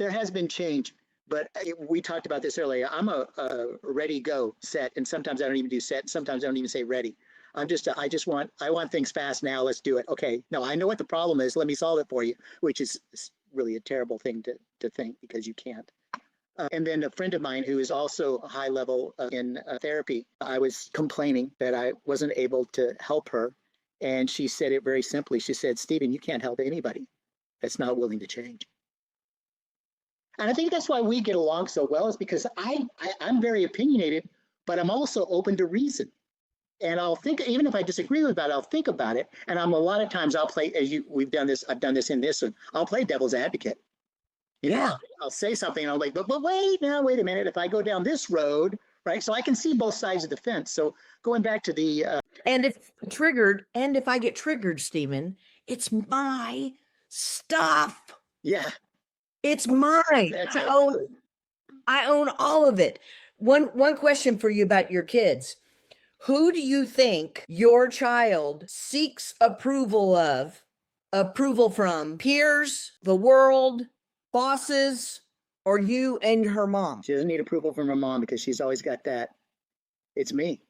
There has been change, but we talked about this earlier. I'm a ready go set, and sometimes I don't even do set. Sometimes I don't even say ready. I want things fast now. Let's do it. Okay. No, I know what the problem is. Let me solve it for you, which is really a terrible thing to think because you can't. And then a friend of mine who is also high level in therapy, I was complaining that I wasn't able to help her. And she said it very simply. She said, Stephen, you can't help anybody that's not willing to change. And I think that's why we get along so well, is because I'm very opinionated, but I'm also open to reason. And I'll think, even if I disagree with that, I'll think about it. And I'm a lot of times I'll play, we've done this, I've done this in this one, I'll play devil's advocate. Yeah. I'll say something and I'm like, but wait, now, wait a minute. If I go down this road, right? So I can see both sides of the fence. So going back to the, And if I get triggered, Stephen, it's my stuff. yeah, It's mine. that's I own all of it. One question for you about your kids. Who do you think your child seeks approval from? Peers, the world, bosses, or you and her mom? She doesn't need approval from her mom because she's always got that. It's me.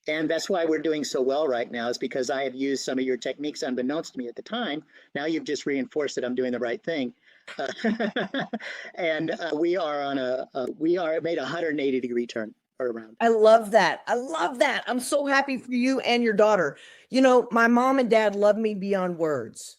And that's why we're doing so well right now, is because I have used some of your techniques unbeknownst to me at the time. Now you've just reinforced that I'm doing the right thing. And we are made a 180-degree turn around. I love that. I love that. I'm so happy for you and your daughter. You know, my mom and dad love me beyond words.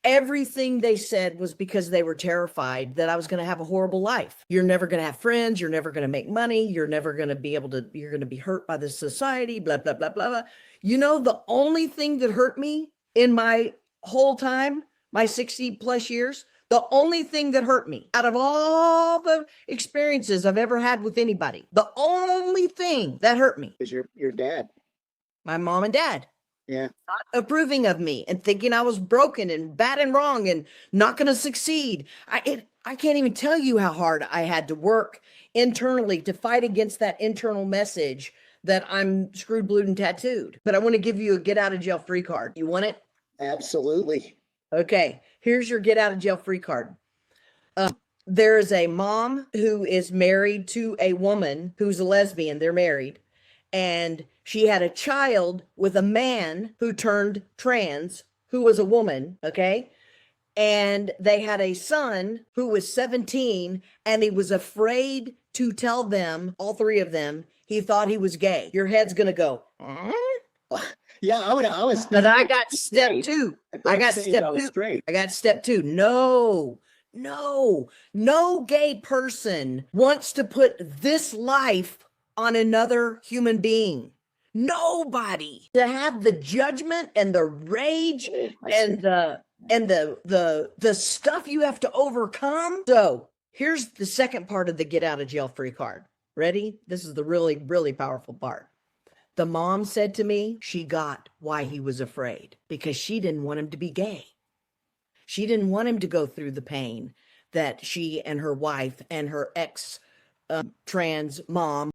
Everything they said was because they were terrified that I was going to have a horrible life. You're never going to have friends. You're never going to make money. You're never going to be able to, you're going to be hurt by the society, blah, blah, blah, blah, blah. You know, the only thing that hurt me in my whole time, my 60 plus years, the only thing that hurt me out of all the experiences I've ever had with anybody, the only thing that hurt me is your dad. My mom and dad. Yeah. Not approving of me and thinking I was broken and bad and wrong and not going to succeed. I can't even tell you how hard I had to work internally to fight against that internal message that I'm screwed, blued, and tattooed. But I want to give you a get out of jail free card. You want it? Absolutely. Okay. Here's your get out of jail free card. There is a mom who is married to a woman who's a lesbian. They're married. And she had a child with a man who turned trans, who was a woman, okay? And they had a son who was 17, and he was afraid to tell them, all three of them, he thought he was gay. Your head's gonna go, Yeah, I was. But I got step two. I got step two. Straight. I got step two. No gay person wants to put this life on another human being. Nobody. To have the judgment and the rage and the stuff you have to overcome. So here's the second part of the get out of jail free card. Ready? This is the really, really powerful part. The mom said to me she got why he was afraid, because she didn't want him to be gay. She didn't want him to go through the pain that she and her wife and her ex trans mom